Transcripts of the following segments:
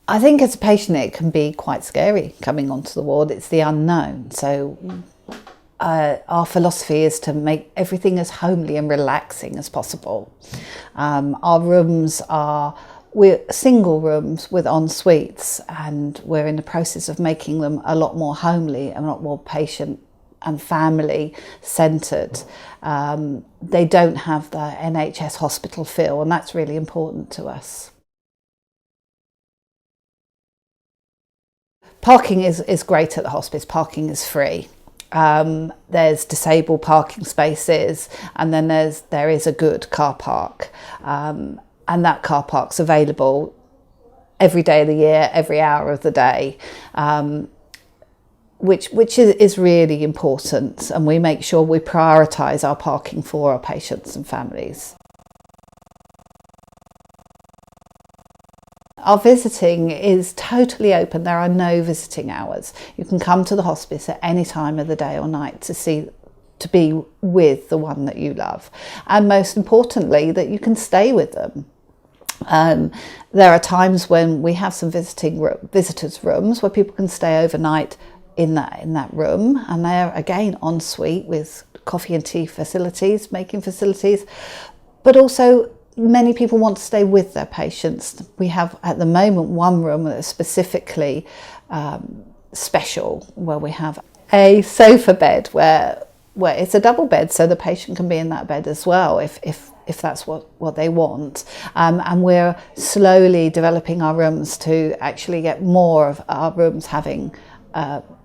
I think as a patient it can be quite scary coming onto the ward. It's the unknown. So our philosophy is to make everything as homely and relaxing as possible. Our rooms we're single rooms with en suites, and we're in the process of making them a lot more homely and a lot more patient and family centred. They don't have the NHS hospital feel, and that's really important to us. Parking is great at the hospice. Parking is free. There's disabled parking spaces, and then there is a good car park, and that car park's available every day of the year, every hour of the day, which is really important, and we make sure we prioritise our parking for our patients and families. Our visiting is totally open. There are no visiting hours. You can come to the hospice at any time of the day or night to be with the one that you love. And most importantly, that you can stay with them. There are times when we have some visitors' rooms where people can stay overnight in that room, and they're again en suite with coffee and tea facilities, making facilities, but also many people want to stay with their patients. We have at the moment one room that is specifically special, where we have a sofa bed where it's a double bed, so the patient can be in that bed as well if that's what they want. And we're slowly developing our rooms to actually get more of our rooms having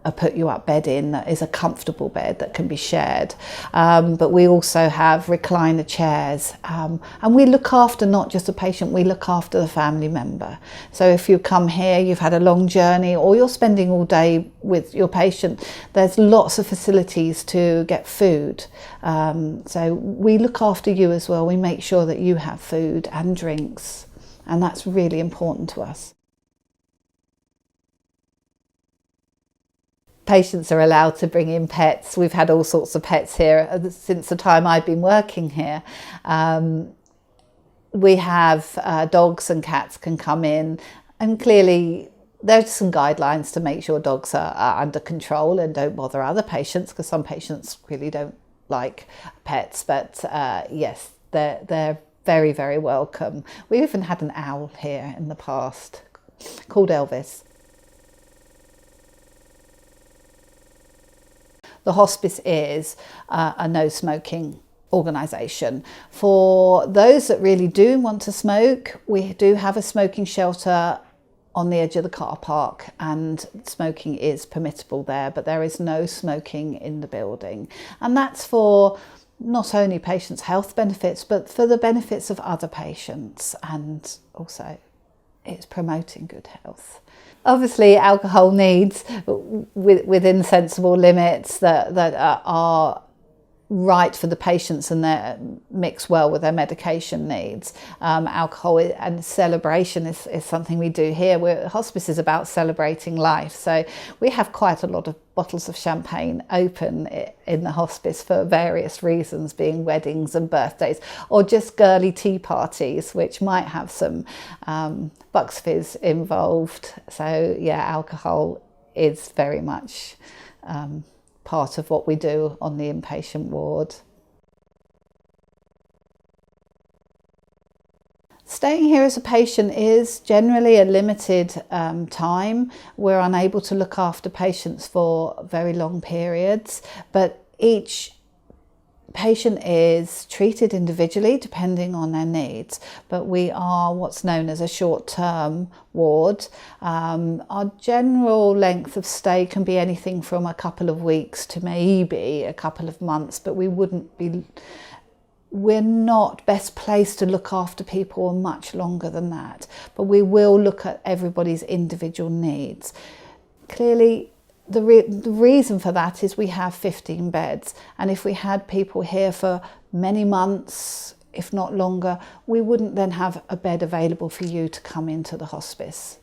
a put-you-up bed in that is a comfortable bed that can be shared. But we also have recliner chairs, and we look after not just a patient, we look after the family member. So if you come here, you've had a long journey, or you're spending all day with your patient, there's lots of facilities to get food. So we look after you as well. We make sure that you have food and drinks, and that's really important to us. Patients are allowed to bring in pets. We've had all sorts of pets here since the time I've been working here. We have dogs and cats can come in, and clearly there's some guidelines to make sure dogs are under control and don't bother other patients, because some patients really don't like pets. But yes, they're very, very welcome. We even had an owl here in the past called Elvis. The hospice is a no smoking organisation. For those that really do want to smoke, we do have a smoking shelter on the edge of the car park, and smoking is permissible there, but there is no smoking in the building. And that's for not only patients' health benefits, but for the benefits of other patients, and also it's promoting good health. Obviously, alcohol needs within sensible limits that are right for the patients and they mix well with their medication needs. Alcohol and celebration is something we do here. Hospice is about celebrating life, so we have quite a lot of bottles of champagne open in the hospice for various reasons, being weddings and birthdays, or just girly tea parties which might have some bucks fizz involved. So yeah, alcohol is very much part of what we do on the inpatient ward. Staying here as a patient is generally a limited time. We're unable to look after patients for very long periods, but each patient is treated individually depending on their needs, but we are what's known as a short-term ward. Our general length of stay can be anything from a couple of weeks to maybe a couple of months, but we're not best placed to look after people much longer than that, but we will look at everybody's individual needs. Clearly, the reason for that is we have 15 beds, and if we had people here for many months, if not longer, we wouldn't then have a bed available for you to come into the hospice.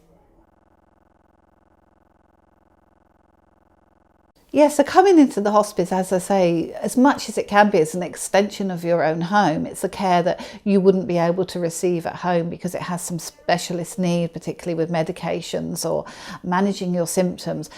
Yeah, so coming into the hospice, as I say, as much as it can be as an extension of your own home, it's a care that you wouldn't be able to receive at home because it has some specialist need, particularly with medications or managing your symptoms.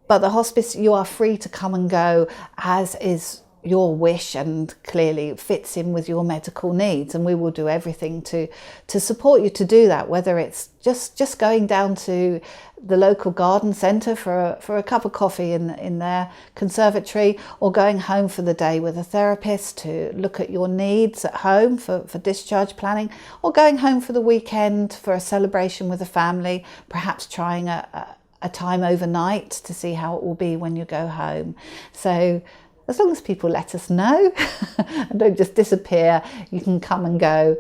But the hospice, you are free to come and go as is your wish and clearly fits in with your medical needs, and we will do everything to support you to do that, whether it's just going down to the local garden centre for a cup of coffee in their conservatory, or going home for the day with a therapist to look at your needs at home for discharge planning, or going home for the weekend for a celebration with a family, perhaps trying a time overnight to see how it will be when you go home. So as long as people let us know and don't just disappear, you can come and go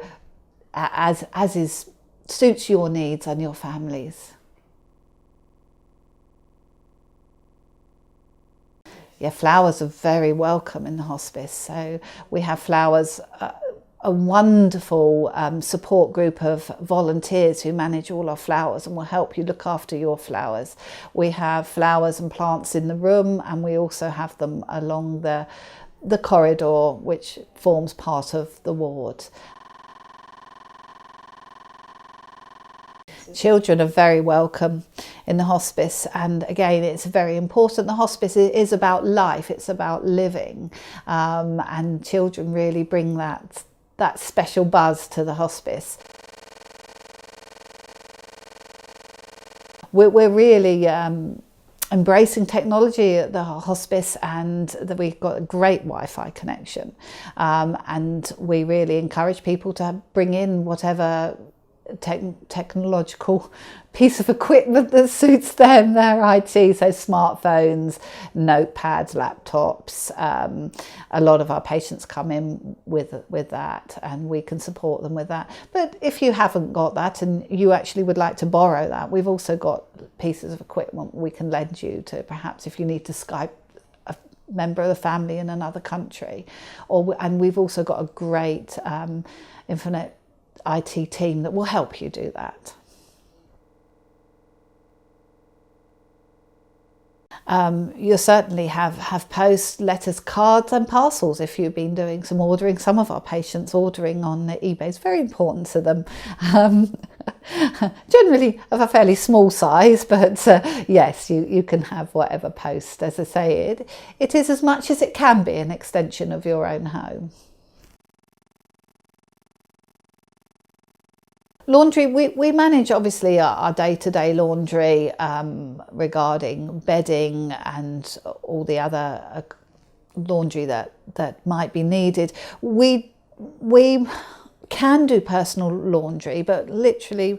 as suits your needs and your families. Yeah, flowers are very welcome in the hospice. So we have flowers, a wonderful support group of volunteers who manage all our flowers and will help you look after your flowers. We have flowers and plants in the room, and we also have them along the corridor, which forms part of the ward. Children are very welcome in the hospice, and again, it's very important. The hospice is about life, it's about living, and children really bring that special buzz to the hospice. We're really embracing technology at the hospice, and we've got a great Wi-Fi connection, and we really encourage people to bring in whatever technological piece of equipment that suits them, their IT, so smartphones, notepads, laptops. A lot of our patients come in with that, and we can support them with that. But if you haven't got that and you actually would like to borrow that, we've also got pieces of equipment we can lend you to, perhaps if you need to Skype a member of the family in another country. And we've also got a great infinite IT team that will help you do that. You'll certainly have post, letters, cards and parcels if you've been doing some ordering. Some of our patients ordering on eBay is very important to them. Generally of a fairly small size, but yes, you can have whatever post. As I say, it is as much as it can be an extension of your own home. Laundry, we manage obviously our day-to-day laundry regarding bedding and all the other laundry that might be needed. We can do personal laundry, but literally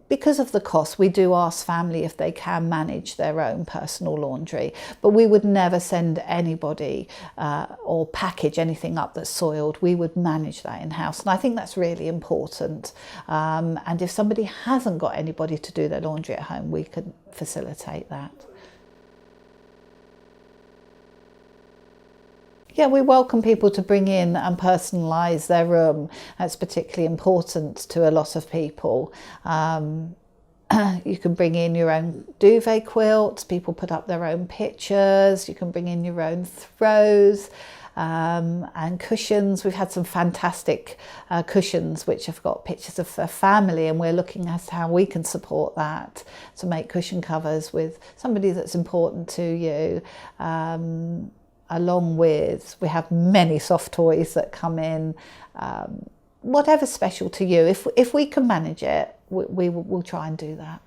because of the cost, we do ask family if they can manage their own personal laundry, but we would never send anybody or package anything up that's soiled. We would manage that in-house, and I think that's really important. And if somebody hasn't got anybody to do their laundry at home, we can facilitate that. Yeah, we welcome people to bring in and personalise their room. That's particularly important to a lot of people. You can bring in your own duvet quilts, people put up their own pictures, you can bring in your own throws and cushions. We've had some fantastic cushions which have got pictures of their family, and we're looking at how we can support that to make cushion covers with somebody that's important to you. Along with, we have many soft toys that come in, whatever's special to you. If we can manage it, we will try and do that.